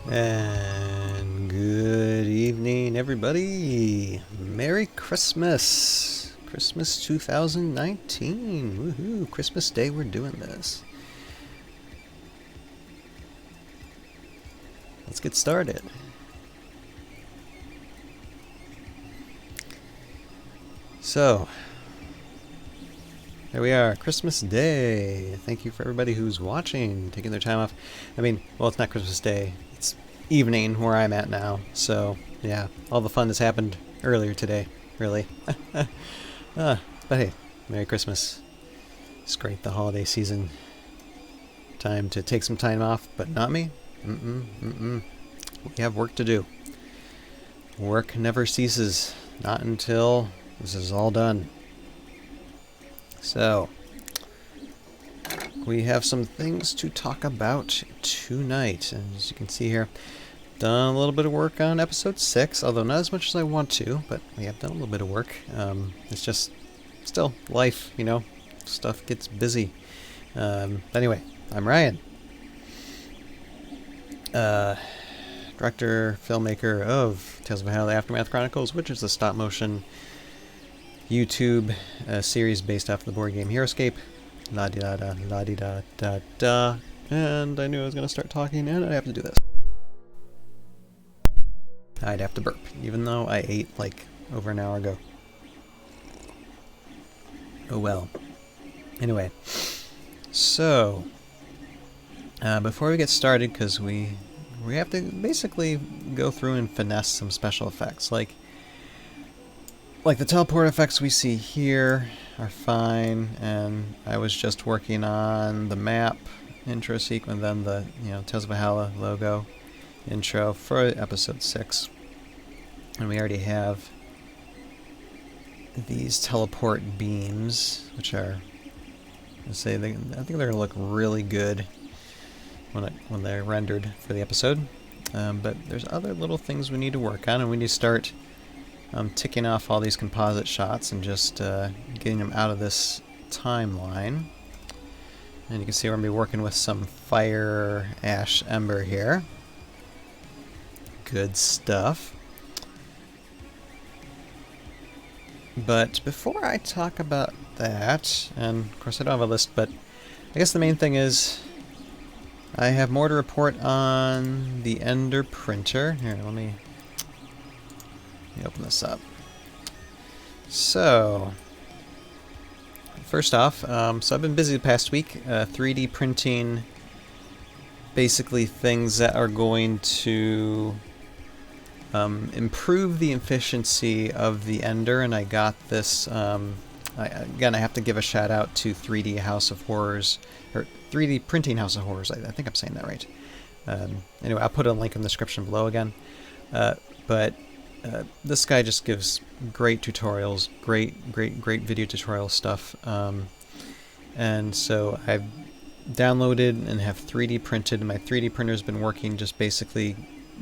And good evening, everybody. Merry Christmas. Christmas 2019. Woohoo. Christmas Day, we're doing this. Let's get started. So, there we are, Christmas Day. Thank you for everybody who's watching, taking their time off. I mean, well, it's not Christmas Day. It's evening where I'm at now. So, yeah, all the fun has happened earlier today, really. But hey, Merry Christmas. It's great, the holiday season. Time to take some time off, but not me. We have work to do. Work never ceases. Not until this is all done. So, we have some things to talk about tonight. And as you can see here, done a little bit of work on episode 6, although not as much as I want to, but we have done a little bit of work. It's just still life, you know, stuff gets busy. Anyway, I'm Ryan. Director, filmmaker of Tales of Valhalla: The Aftermath Chronicles, which is a stop-motion YouTube series based off the board game HeroScape. La-di-da-da, la-di-da-da-da. And I knew I was going to start talking, and I'd have to do this. I'd have to burp, even though I ate like over an hour ago. Oh well. Anyway, so before we get started, because we have to basically go through and finesse some special effects, like the teleport effects we see here are fine, and I was just working on the map intro sequence, then the Tales of Valhalla logo intro for episode 6, and we already have these teleport beams, which are, I think they're gonna look really good when they're rendered for the episode. But there's other little things we need to work on, and we need to start ticking off all these composite shots and just getting them out of this timeline. And you can see we're going to be working with some fire ash ember here. Good stuff. But before I talk about that, and of course I don't have a list, but I guess the main thing is I have more to report on the Ender printer. Here, let me open this up. So, first off, so I've been busy the past week 3D printing basically things that are going to improve the efficiency of the Ender, and I got this. Again, I have to give a shout out to 3D House of Horrors, or 3D Printing House of Horrors. I think I'm saying that right. Anyway, I'll put a link in the description below again. But this guy just gives great tutorials, great video tutorial stuff. And so I've downloaded and have 3D printed, and my 3D printer's been working just basically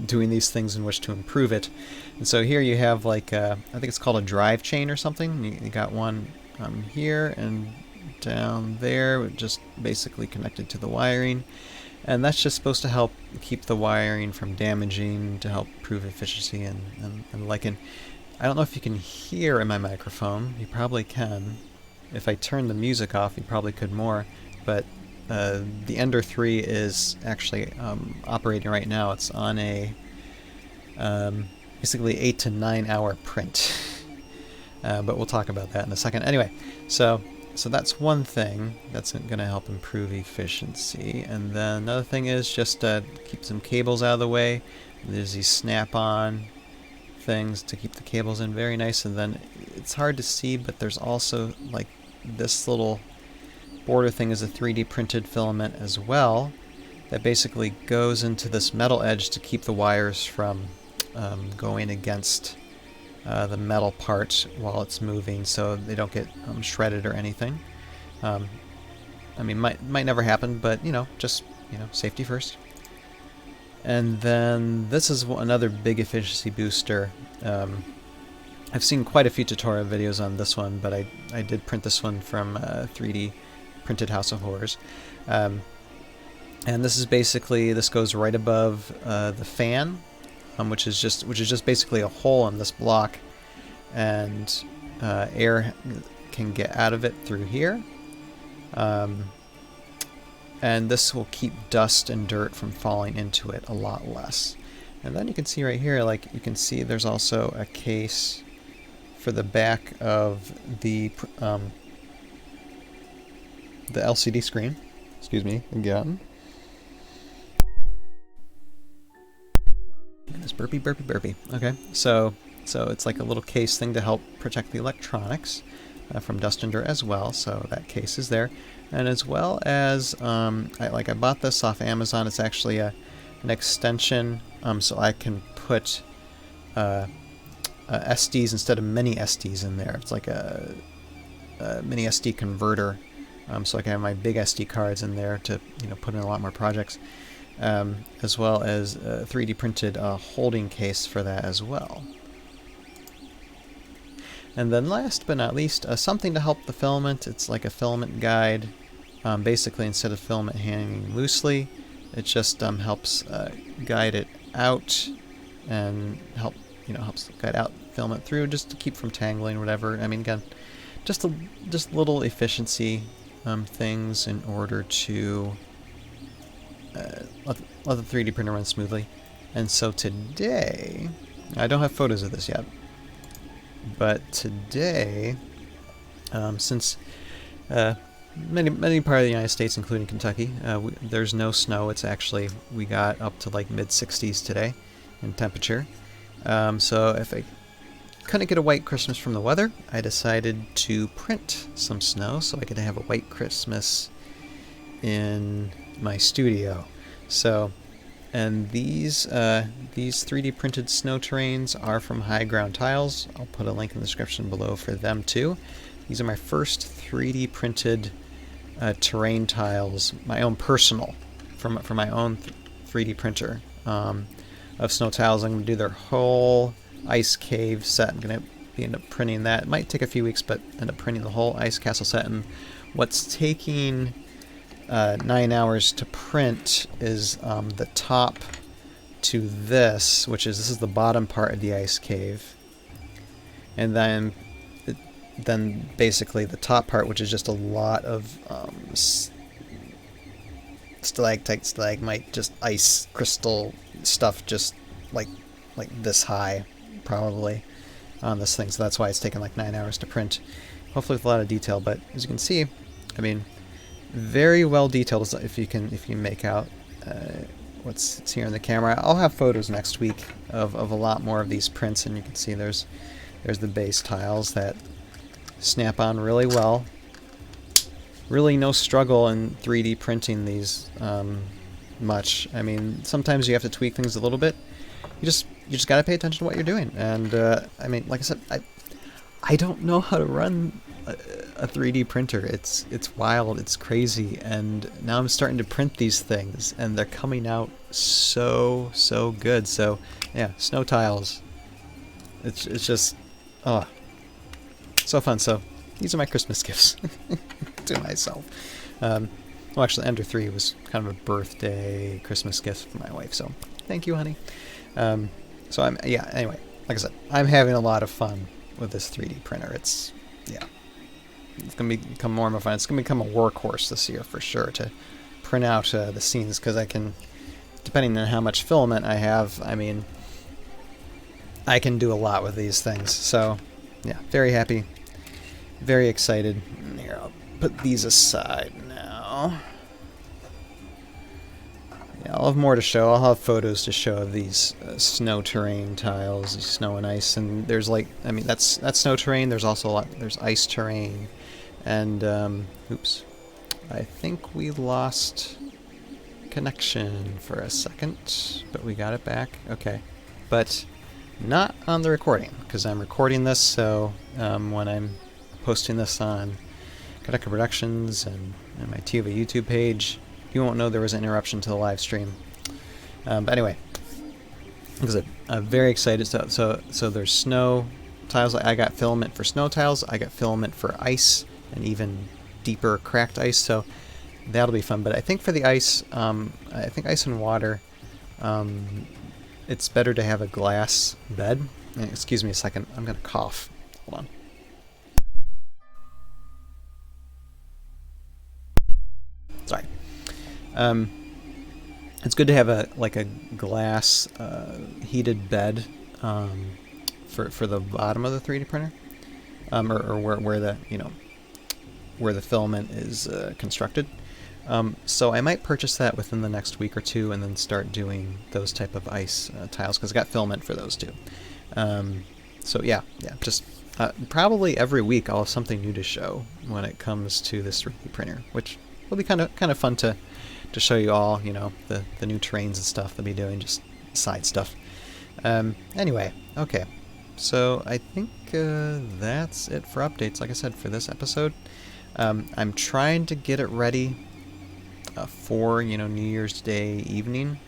doing these things in which to improve it. And so here you have like I think it's called a drive chain or something. You got one here and down there, just basically connected to the wiring. And that's just supposed to help keep the wiring from damaging, to help improve efficiency and like. And I don't know if you can hear in my microphone. You probably can. If I turn the music off, you probably could more. But the Ender 3 is actually operating right now. It's on a basically 8 to 9 hour print. But we'll talk about that in a second. Anyway, so that's one thing that's going to help improve efficiency. And then another thing is just keep some cables out of the way. There's these snap-on things to keep the cables in, very nice. And then it's hard to see, but there's also like this little border thing is a 3D printed filament as well that basically goes into this metal edge to keep the wires from going against the metal part while it's moving, so they don't get shredded or anything. I mean, might never happen, but just safety first. And then this is another big efficiency booster. I've seen quite a few tutorial videos on this one, but I did print this one from 3D Printed House of Horrors. And this is basically, this goes right above the fan, which is just basically a hole in this block, and air can get out of it through here. And this will keep dust and dirt from falling into it a lot less. And then you can see right here, like you can see there's also a case for the back of the LCD screen. Excuse me again. This burpee. Okay, so it's like a little case thing to help protect the electronics from dust and dirt as well. So that case is there, and as well as I bought this off Amazon. It's actually an extension, so I can put SDs instead of mini SDs in there. It's like a mini SD converter, so I can have my big SD cards in there to put in a lot more projects. As well as a 3D printed holding case for that as well. And then last but not least, something to help the filament. It's like a filament guide. Basically, instead of filament hanging loosely, it just helps guide it out and helps guide out filament through, just to keep from tangling, whatever. I mean, again, just little efficiency things in order to let the 3D printer run smoothly. And so today, I don't have photos of this yet, but today, since many part of the United States, including Kentucky, there's no snow. It's actually, we got up to like mid-60s today in temperature. So if I couldn't get a white Christmas from the weather, I decided to print some snow so I could have a white Christmas in my studio. So, and these 3D printed snow terrains are from High Ground Tiles. I'll put a link in the description below for them too. These are my first 3D printed terrain tiles, my own personal, from my own 3D printer of snow tiles. I'm going to do their whole ice cave set. I'm going to end up printing that. It might take a few weeks, but end up printing the whole ice castle set. And what's taking 9 hours to print is the top to this, this is the bottom part of the ice cave, and then basically the top part, which is just a lot of stalactite, stalagmite, just ice crystal stuff, just like this high probably on this thing. So that's why it's taken like 9 hours to print, hopefully with a lot of detail. But as you can see, I mean, very well detailed. If you make out what's here in the camera. I'll have photos next week of a lot more of these prints, and you can see there's the base tiles that snap on really well. Really no struggle in 3D printing these much. I mean, sometimes you have to tweak things a little bit. You just got to pay attention to what you're doing. And I mean, like I said, I don't know how to run a 3D printer. It's wild, it's crazy, and now I'm starting to print these things, and they're coming out so good. So yeah, snow tiles. It's just so fun. So these are my Christmas gifts to myself. Well, actually, Ender 3 was kind of a birthday Christmas gift for my wife. So thank you, honey. So anyway, like I said, I'm having a lot of fun with this 3D printer. It's going to become more and more fun. It's going to become a workhorse this year for sure, to print out the scenes, because I can, depending on how much filament I have, I mean, I can do a lot with these things. So yeah, very happy, very excited. Here, I'll put these aside now. Yeah, I'll have more to show. I'll have photos to show of these snow terrain tiles, snow and ice. And there's that's snow terrain. There's also there's ice terrain. And, oops, I think we lost connection for a second, but we got it back. Okay, but not on the recording, because I'm recording this, so when I'm posting this on Kadeka Productions and my TV YouTube page, you won't know there was an interruption to the live stream. But anyway, I'm very excited. So there's snow tiles. I got filament for snow tiles. I got filament for ice and even deeper cracked ice. So that'll be fun. But I think for the ice, I think ice and water, it's better to have a glass bed. And excuse me a second, I'm gonna cough. Hold on. Sorry. It's good to have a glass heated bed for the bottom of the 3D printer, or where the where the filament is constructed. So I might purchase that within the next week or two, and then start doing those type of ice tiles, because I got filament for those too. So yeah, just probably every week I'll have something new to show when it comes to this 3D printer, which will be kind of fun to show you all. The new terrains and stuff they'll be doing, just side stuff. Anyway, okay. So I think that's it for updates. Like I said, for this episode, I'm trying to get it ready for New Year's Day evening.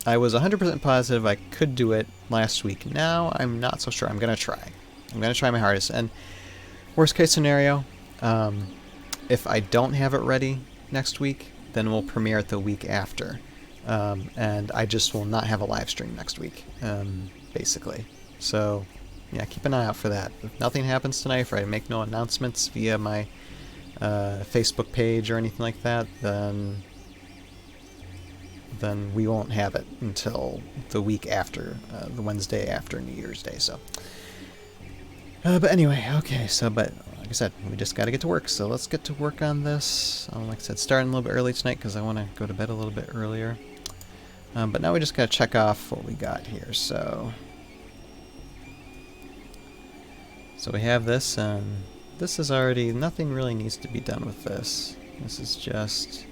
I was 100% positive I could do it last week. Now I'm not so sure. I'm gonna try. I'm gonna try my hardest. And worst case scenario, if I don't have it ready next week, then we'll premiere it the week after. And I just will not have a live stream next week, basically. So, yeah, keep an eye out for that. If nothing happens tonight, if I make no announcements via my Facebook page or anything like that, then we won't have it until the week after, the Wednesday after New Year's Day. So, but anyway, okay. So, but like I said, we just got to get to work. So let's get to work on this. Like I said, starting a little bit early tonight because I want to go to bed a little bit earlier. But now we just got to check off what we got here. So we have this, and this is already, nothing really needs to be done with this. This is just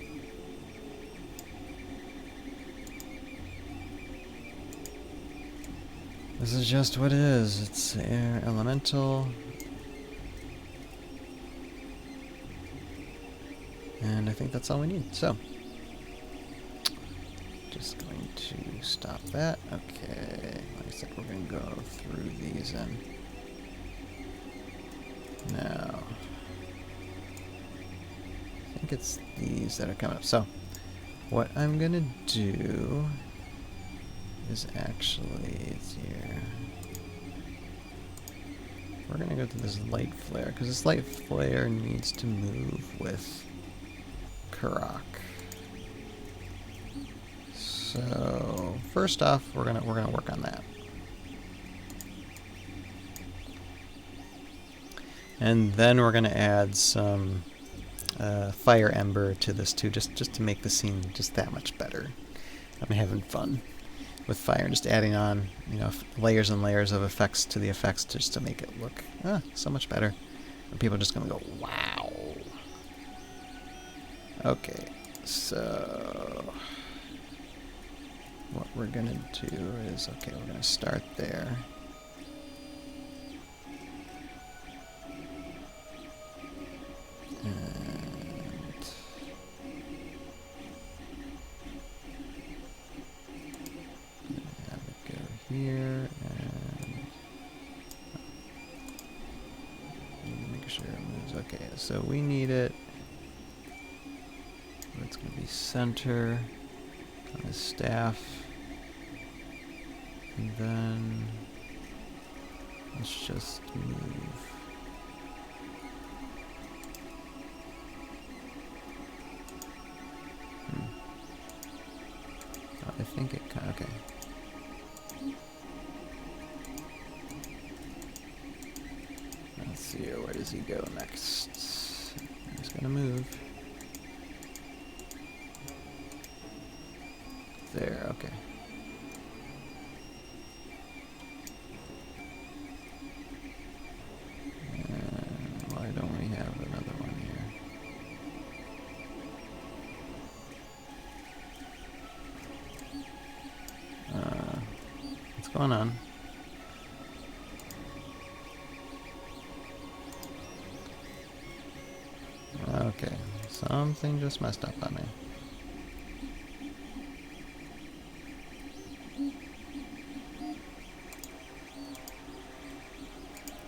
what it is. It's air elemental. And I think that's all we need. So, just going to stop that. Okay, like I said, we're going to go through these and now I think it's these that are coming up. So, what I'm going to do is actually, it's here. We're going to go to this light flare, because this light flare needs to move with Karak. So first off, we're gonna work on that, and then we're gonna add some fire ember to this too, just to make the scene just that much better. I'm having fun with fire, just adding on layers and layers of effects to the effects just to make it look so much better. And people are just gonna go, wow. Okay, so what we're gonna do is, okay, we're gonna start there. And have it go here, and make sure it moves. Okay, so we need it. It's going to be center on his staff, and then let's just move. I think it kind of, okay. Let's see here, where does he go next? He's going to move. There, okay. And why don't we have another one here? What's going on? Okay, something just messed up on me.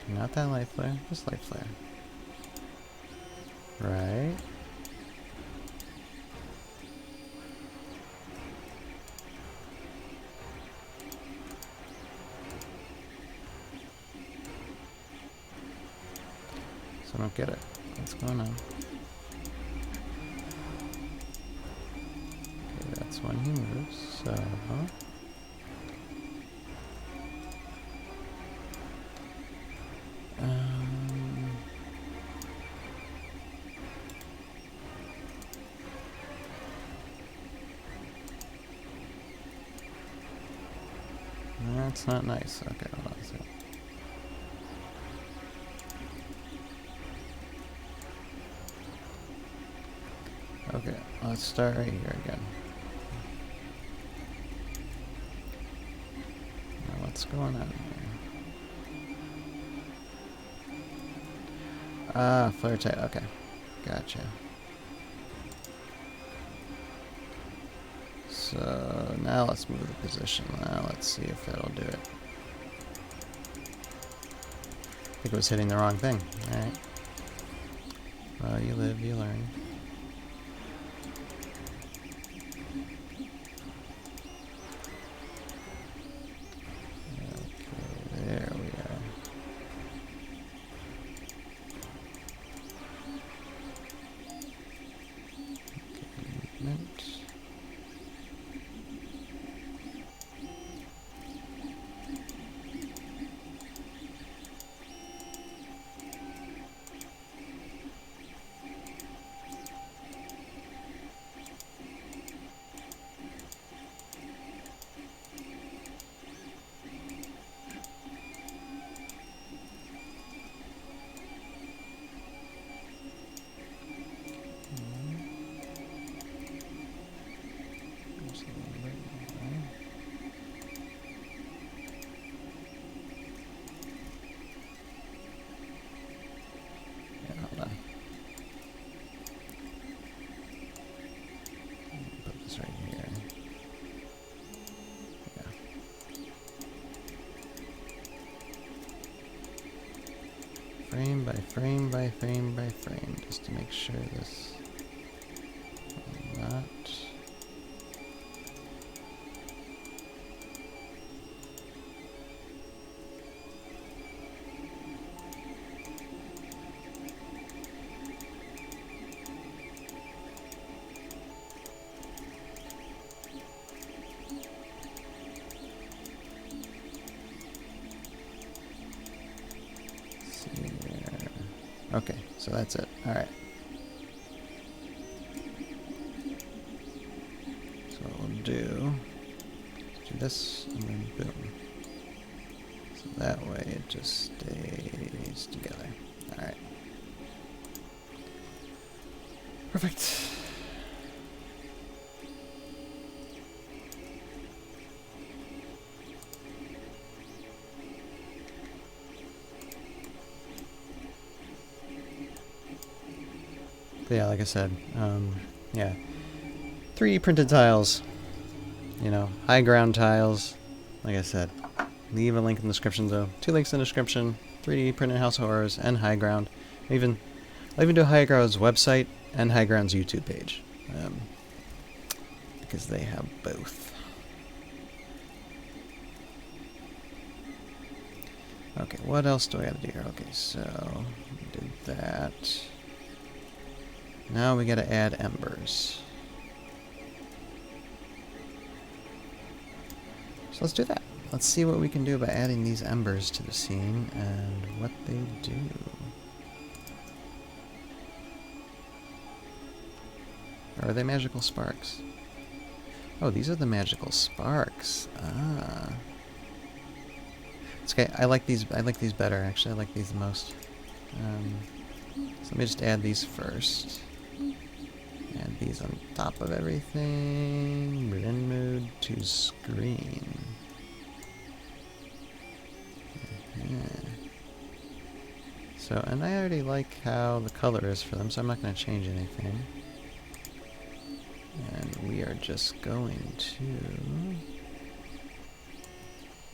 Not that light flare, just light flare. Right. So I don't get it. What's going on? Okay, that's when he moves, so... That's not nice. Okay, hold on a second. Okay, let's start right here again. Now what's going on here? Ah, flare tight. Okay, gotcha. So now let's move the position. Now let's see if that'll do it. I think it was hitting the wrong thing. Alright. Well, you live, you learn. Okay, there we are. Okay, movement. Frame by frame by frame by frame, just to make sure this will not. Okay, so that's it. Alright. So what we'll do this, and then boom. So that way it just stays together. Alright. Perfect. But yeah, like I said, yeah, 3D printed tiles, you know, high ground tiles. Like I said, leave a link in the description though. 2 links in the description: 3D printed House of Horrors and High Ground. I'll even do High Ground's website and High Ground's YouTube page, because they have both. Okay, what else do I gotta do here? Okay, so we did that. Now we gotta add embers. So let's do that. Let's see what we can do by adding these embers to the scene and what they do. Or are they magical sparks? Oh, these are the magical sparks. Ah. It's okay. I like these better, actually. I like these the most. So let me just add these first. Add these on top of everything. Blend mode to screen. So, and I already like how the color is for them, so I'm not going to change anything. And we are just going to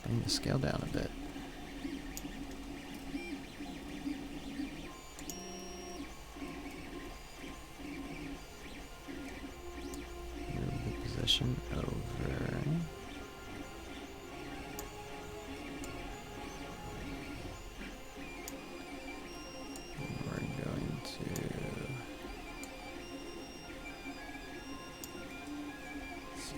bring the scale down a bit. dimension over. We're going to see.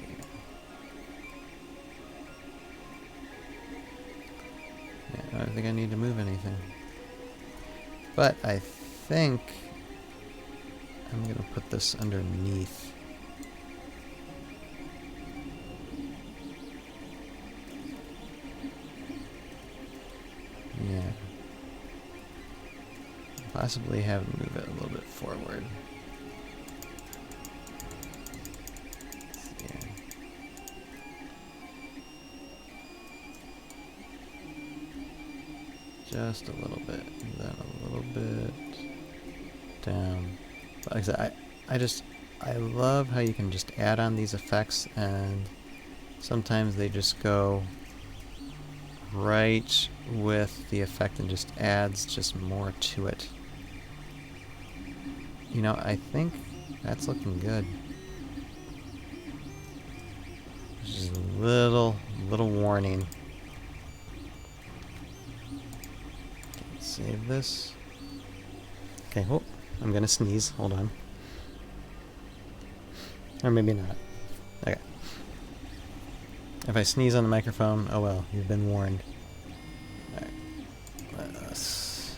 Yeah, I don't think I need to move anything. But I think I'm going to put this underneath. Yeah. Possibly have it move it a little bit forward. Yeah. Just a little bit, and then a little bit down. But like I said, I love how you can just add on these effects, and sometimes they just go right with the effect and just adds just more to it. You know, I think that's looking good. Just a little warning. Save this. Okay, oh, I'm gonna sneeze. Hold on. Or maybe not. Okay. If I sneeze on the microphone, oh well, you've been warned. Alright. Let us...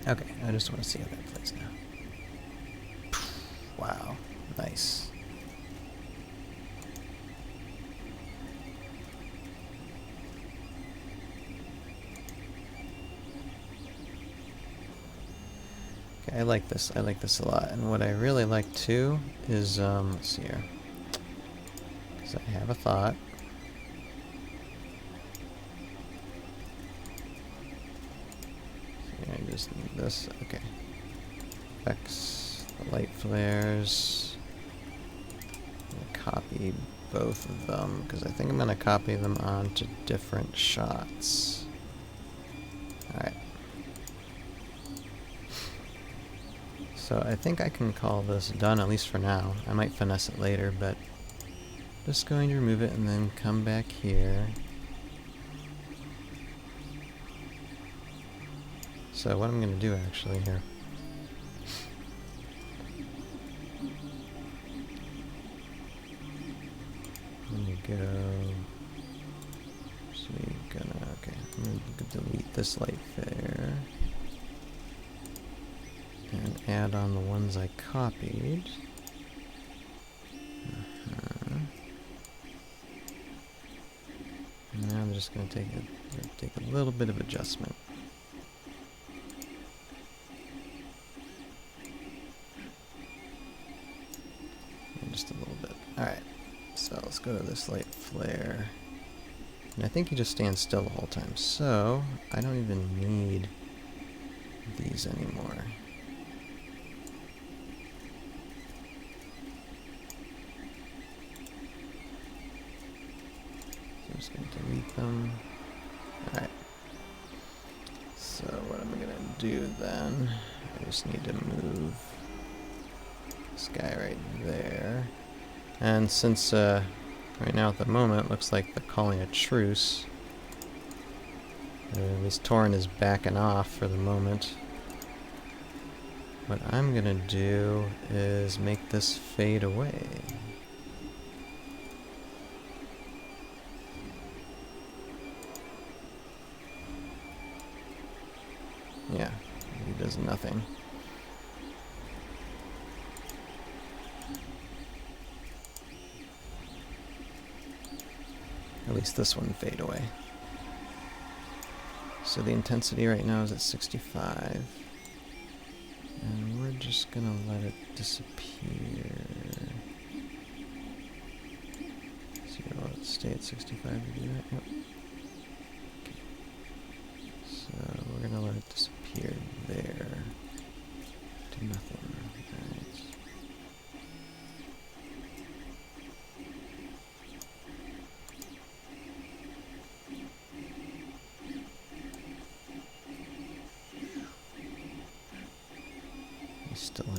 Okay, I just want to see how that plays now. Wow, nice. Okay, I like this. I like this a lot. And what I really like too is, let's see here. Because I have a thought. I just need this. Okay. Effects, the light flares. I'm gonna copy both of them because I think I'm gonna copy them onto different shots. Alright. So I think I can call this done, at least for now. I might finesse it later, but just going to remove it and then come back here. So what I'm going to do actually here. Let me go. So we're gonna, okay, I'm going to delete this light flare. And add on the ones I copied. And now I'm just going to take a little bit of adjustment. Just a little bit. Alright, so let's go to this light flare. And I think he just stands still the whole time, so I don't even need these anymore. So I'm just going to delete them. Alright. So what am I going to do then? I just need to move this guy right there. And since right now at the moment it looks like they're calling a truce, at least Torin is backing off for the moment, what I'm gonna do is make this fade away. Yeah, he does nothing. At least this one fade away. So the intensity right now is at 65. And we're just gonna let it disappear. So will it stay at 65 to do that? Yep. Okay. So we're gonna let it disappear there.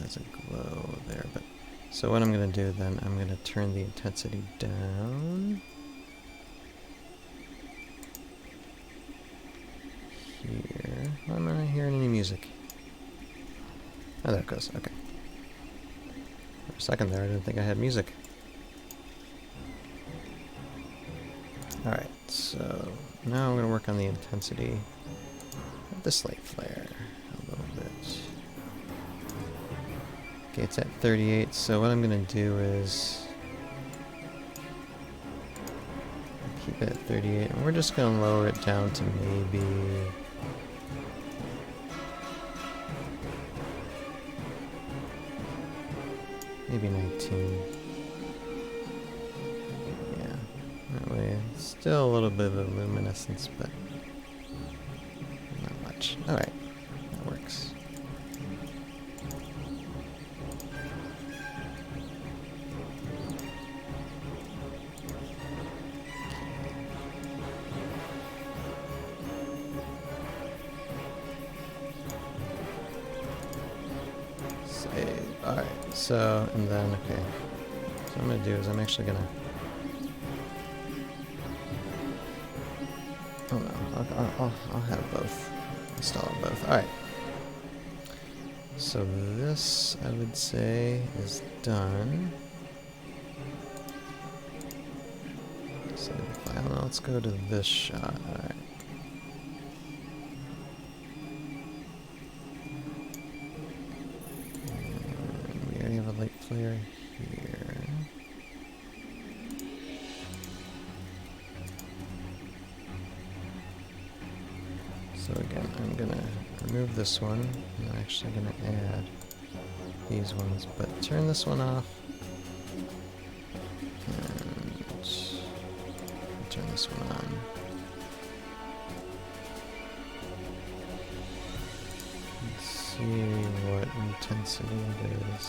there's a glow there, but so what I'm going to do then, I'm going to turn the intensity down. Here. Why am I not hearing any music? Oh, there it goes. Okay. For a second there, I didn't think I had music. Alright, so now I'm going to work on the intensity of the slate flare a little bit. Okay, it's at 38, so what I'm going to do is keep it at 38, and we're just going to lower it down to maybe 19. Yeah, that way it's still a little bit of a luminescence, but not much. Alright, that works. Alright, so, and then, okay. So what I'm going to do is I'm actually going to... Oh no, I'll have both. Install both. Alright. So this, I would say, is done. Save the file. Now let's go to this shot. Alright. We have a light flare here. So again, I'm gonna remove this one. I'm actually gonna add these ones, but turn this one off. And turn this one on. Let's see what intensity it is.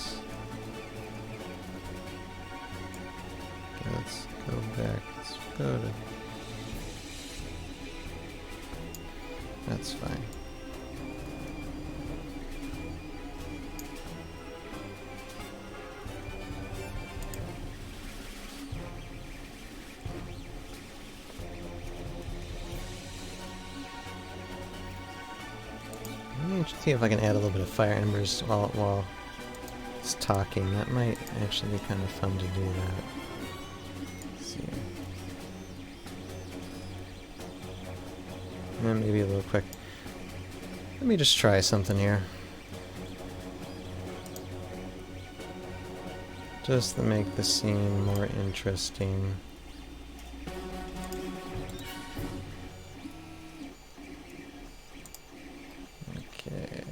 Let's go back. Let's go to... That's fine. Let me see if I can add a little bit of fire embers while it's talking. That might actually be kind of fun to do that. And maybe a little quick. Let me just try something here. Just to make the scene more interesting. Okay.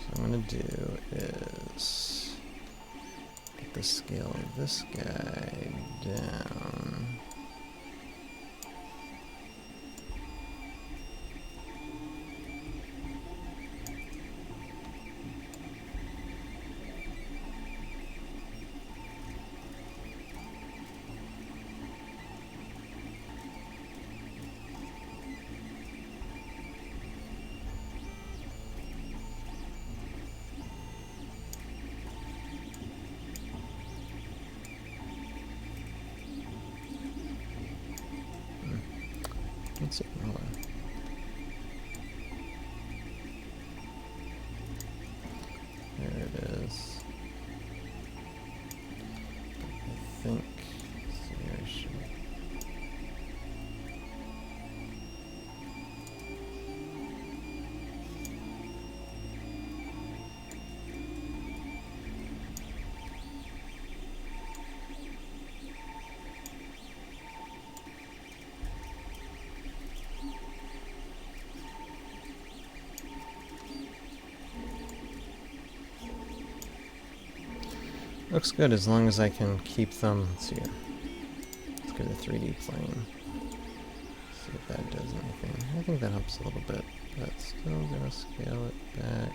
So what I'm gonna do is get the scale of this guy down. Let's see. Hold on. There it is. I think. So I should. Looks good as long as I can keep them. Let's see here. Let's go to 3D plane. See if that does anything. I think that helps a little bit, but still gonna scale it back.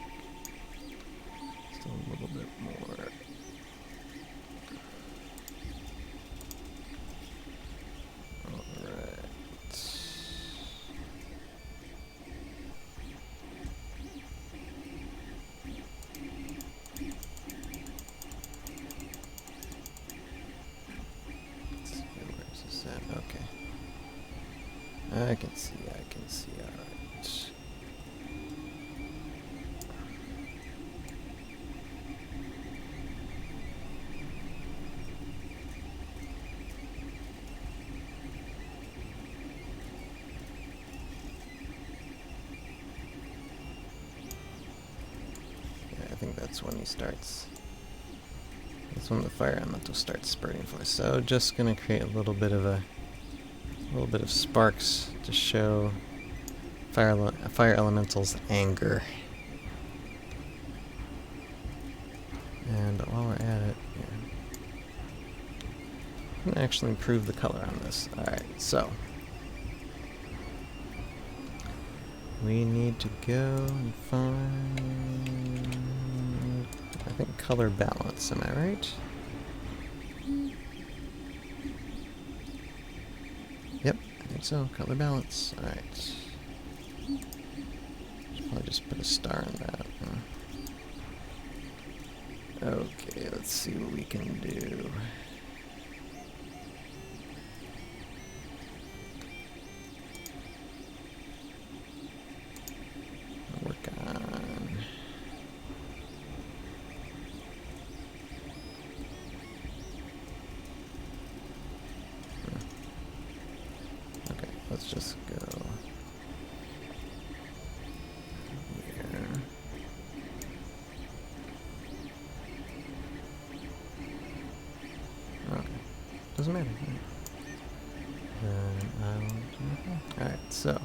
Still a little bit more. Alright. Okay. I can see, alright. Yeah, I think that's when he starts. That's when the fire elemental starts spurting for us. So just gonna create a little bit of sparks to show fire elemental's anger. And while we're at it, here, I'm gonna actually improve the color on this. Alright, so we need to go and find, I think, color balance. Am I right? Yep, I think so. Color balance. Alright. Should probably just put a star on that. Okay, let's see what we can do. Work on. Okay, let's just go here. Okay, doesn't matter. Then I will do okay. Alright, so.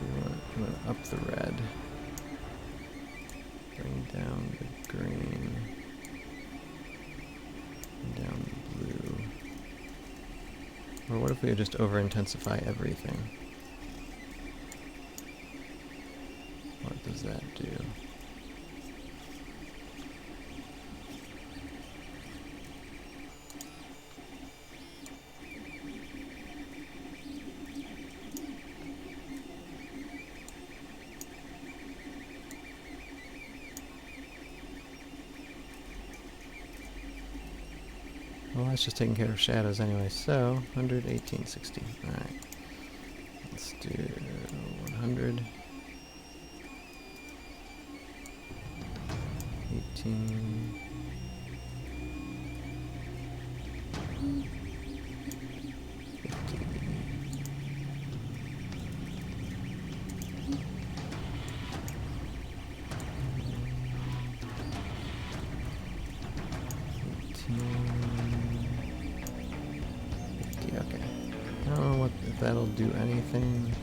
I'm going to up the red, bring down the green, and down the blue. Or what if we just over-intensify everything? What does that do? Well, that's just taking care of shadows anyway, so 11860. Alright. Let's do 100. 18. 50. 50, okay. I don't know if that'll do anything,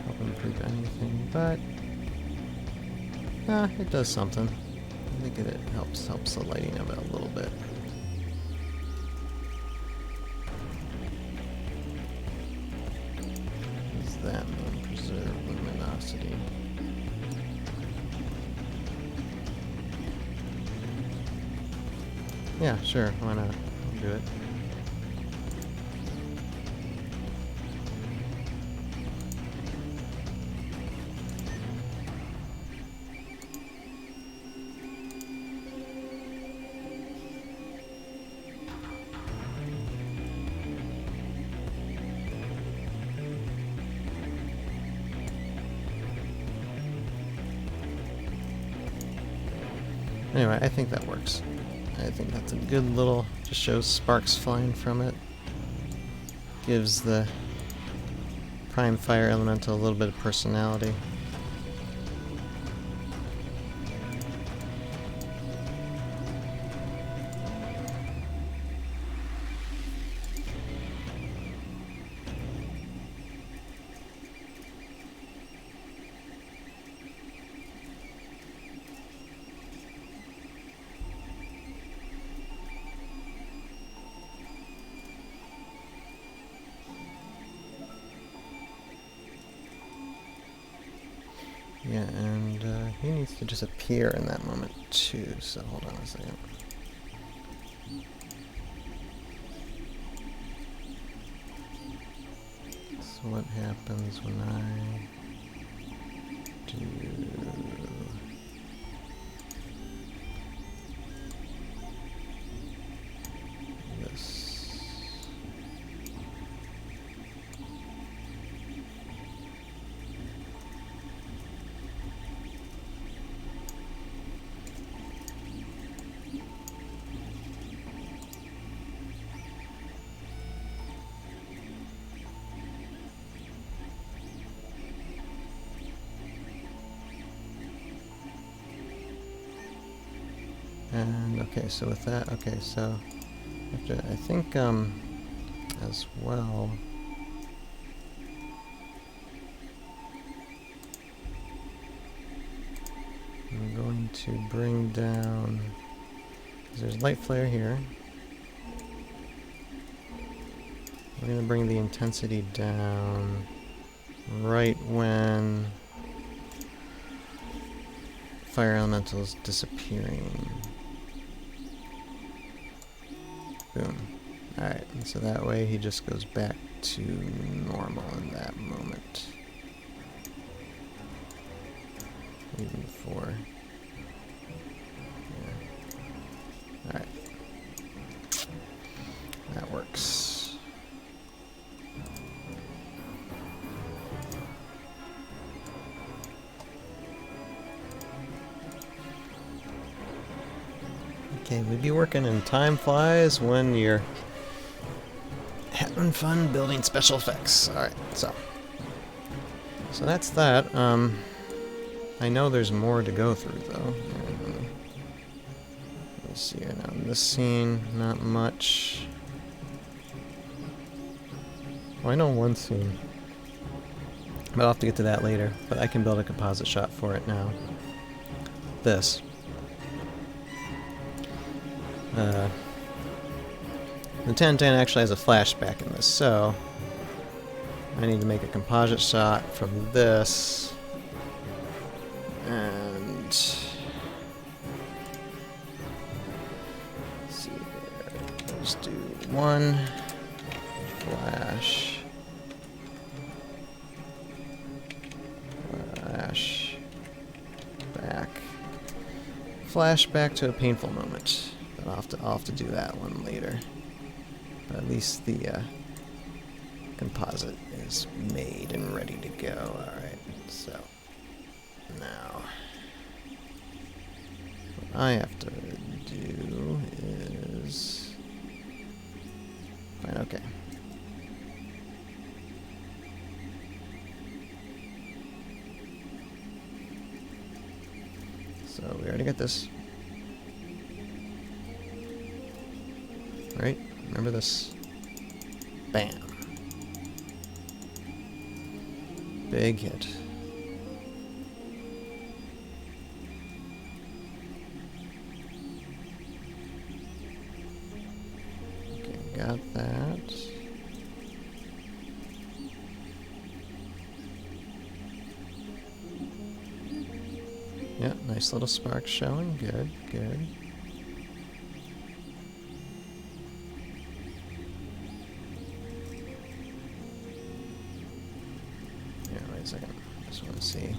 help improve anything, but it does something. I think it helps the lighting of it a little bit. What does that mean? Preserve luminosity. Yeah, sure, why not? I'll do it. Anyway, I think that works. I think that's a good little, just shows sparks flying from it. Gives the prime fire elemental a little bit of personality. Yeah, and he needs to just appear in that moment too, so hold on a second. So what happens when I do... Okay, so with that, okay, so after, I think as well. I'm going to bring down, 'cause there's light flare here. We're going to bring the intensity down right when fire elemental is disappearing. Boom. Alright, and so that way he just goes back to normal in that moment. Even before. Yeah. Alright. That works. Okay, we be working and time flies when you're having fun building special effects. Alright, so that's that. I know there's more to go through though. Let's see here now. In this scene, not much. Well, I know one scene, but I'll have to get to that later. But I can build a composite shot for it now. This. The 1010 actually has a flashback in this, so I need to make a composite shot from this, and let's see here. Let's do one flash, flashback to a painful moment. But I'll have to do that one later. But at least the composite is made and ready to go. Alright, so now what I have to do is fine, okay. So we already got this. Right? Remember this. Bam. Big hit. Okay, got that. Yeah, nice little spark showing. Good, good. A second. Just want to see.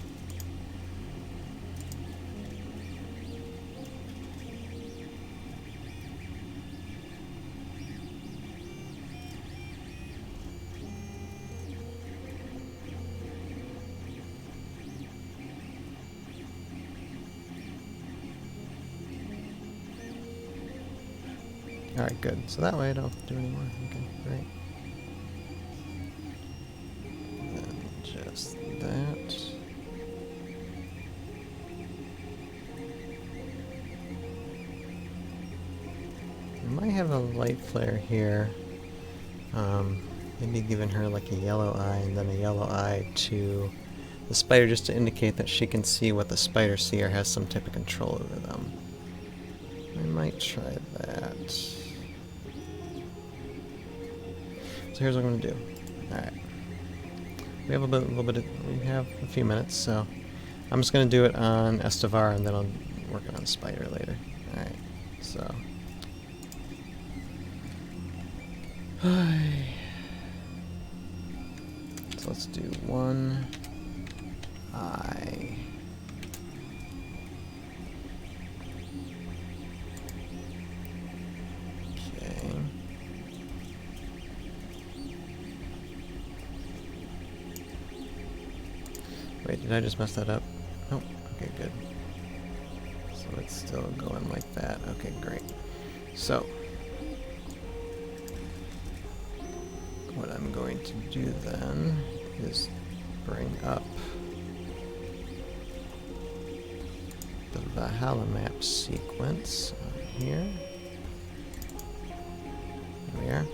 Alright, good. So that way I don't do any more. Okay, great. Just that. I might have a light flare here. Maybe giving her like a yellow eye and then a yellow eye to the spider just to indicate that she can see what the spiders see or has some type of control over them. I might try that. So here's what I'm gonna do. Alright. We have we have a few minutes, so I'm just gonna do it on Estevar and then I'll work on the spider later. Alright, so let's do one eye. Okay. Wait, did I just mess that up? Nope. Okay, good. So it's still going like that. Okay, great. So what I'm going to do then is bring up the Valhalla map sequence. here. There we are.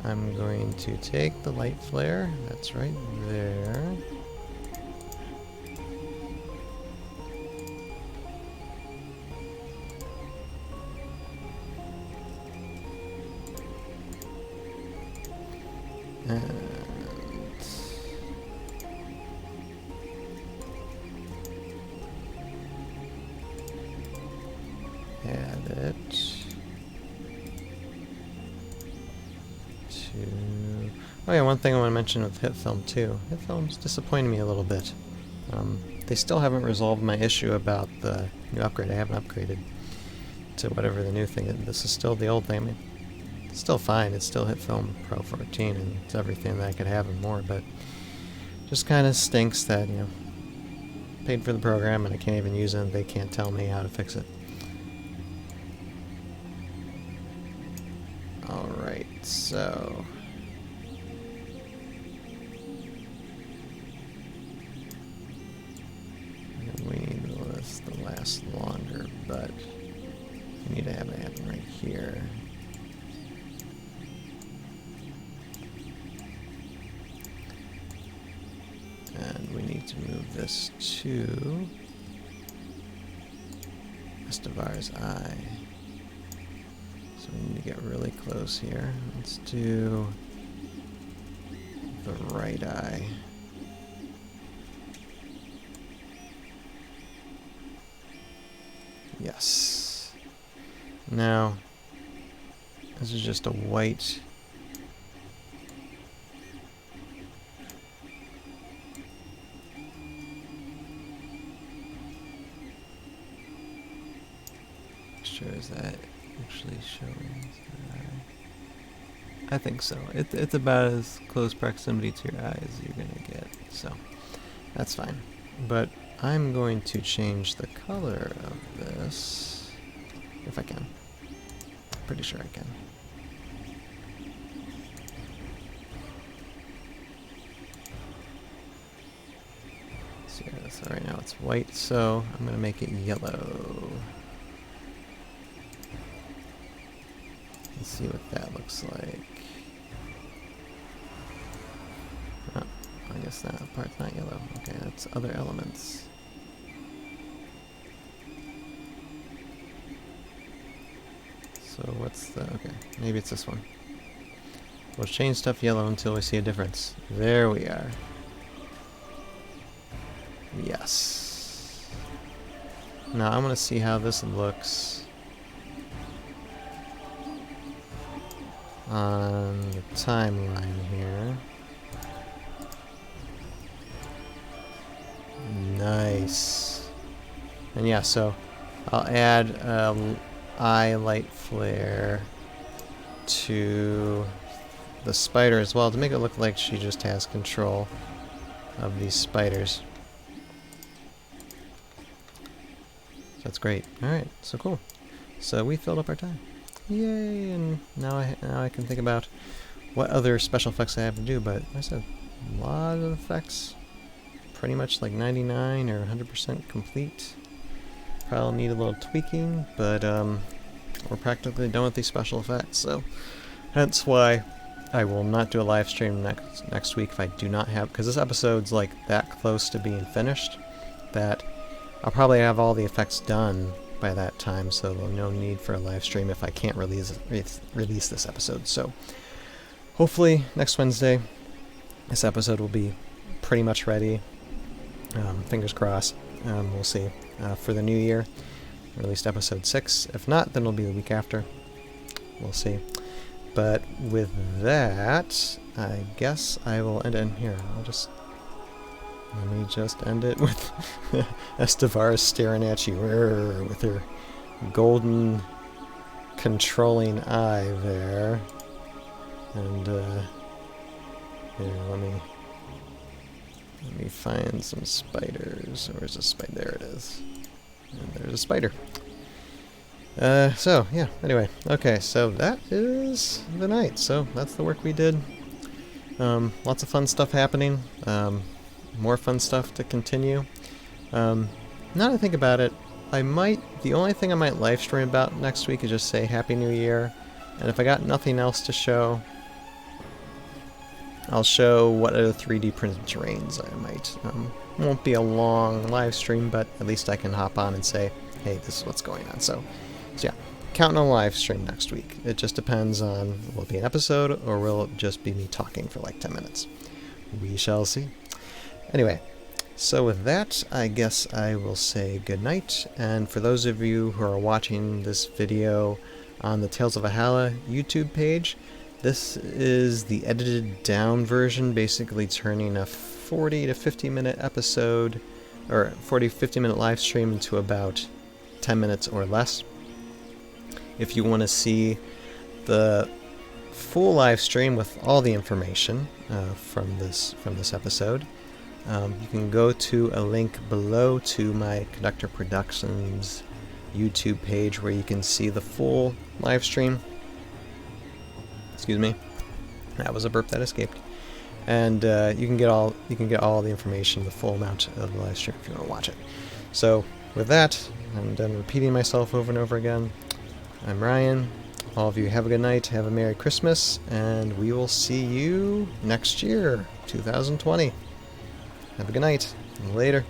I'm going to take the light flare, that's right there. And add it to... Oh yeah, one thing I want to mention with HitFilm too. HitFilm's disappointing me a little bit. They still haven't resolved my issue about the new upgrade. I haven't upgraded to whatever the new thing is. This is still the old thing. I mean, it's still fine. It's still HitfilmPro 14 and it's everything that I could have and more, but just kind of stinks that, you know, paid for the program and I can't even use it and they can't tell me how to fix it. Alright, so... we need this to last longer, but we need to have it happen right here. And we need to move this to Estevar's eye. So we need to get really close here. Let's do the right eye. Yes. Now, this is just a white. Sure, is that actually showing? I think so. It's about as close proximity to your eye as you're gonna get, so that's fine. But I'm going to change the color of this, if I can. Pretty sure I can. So, yeah, so right now it's white, so I'm going to make it yellow. Let's see what that looks like. Oh, I guess that part's not yellow. Okay, that's other elements. So what's the... okay, maybe it's this one. We'll change stuff yellow until we see a difference. There we are. Yes. Now I'm going to see how this looks on the timeline here. Nice. And yeah, so I'll add eye light flare to the spider as well to make it look like she just has control of these spiders. So that's great. Alright, so cool. So we filled up our time. Yay! And now I can think about what other special effects I have to do, but like I said, a lot of effects. Pretty much like 99 or 100% complete. Probably need a little tweaking, but we're practically done with these special effects, so hence why I will not do a live stream next week if I do not have, because this episode's like that close to being finished that I'll probably have all the effects done by that time, so there'll no need for a live stream if I can't release this episode. So hopefully next Wednesday this episode will be pretty much ready. Fingers crossed. We'll see. For the new year, released episode 6. If not, then it'll be the week after. We'll see. But with that, I guess I will end it in here. Let me just end it with Estevar staring at you with her golden controlling eye there. And here, let me find some spiders. Where's a spider? There it is. And there's a spider. So, yeah, anyway. Okay, so that is the night. So, that's the work we did. Lots of fun stuff happening. More fun stuff to continue. Now that I think about it, the only thing I might live stream about next week is just say Happy New Year. And if I got nothing else to show, I'll show what other 3D printed terrains I might. Won't be a long live stream, but at least I can hop on and say, hey, this is what's going on. So yeah, counting a live stream next week. It just depends on, will it be an episode, or will it just be me talking for like 10 minutes? We shall see. Anyway, so with that, I guess I will say goodnight. And for those of you who are watching this video on the Tales of Valhalla YouTube page, this is the edited down version, basically turning a 40 to 50 minute episode, or 40 50 minute live stream into about 10 minutes or less. If you want to see the full live stream with all the information from this episode, you can go to a link below to my Conductor Productions YouTube page where you can see the full live stream. Excuse me, that was a burp that escaped. And you can get all the information, the full amount of the live stream if you want to watch it. So with that, I'm done repeating myself over and over again. I'm Ryan. All of you have a good night, have a Merry Christmas, and we will see you next year, 2020. Have a good night. Later.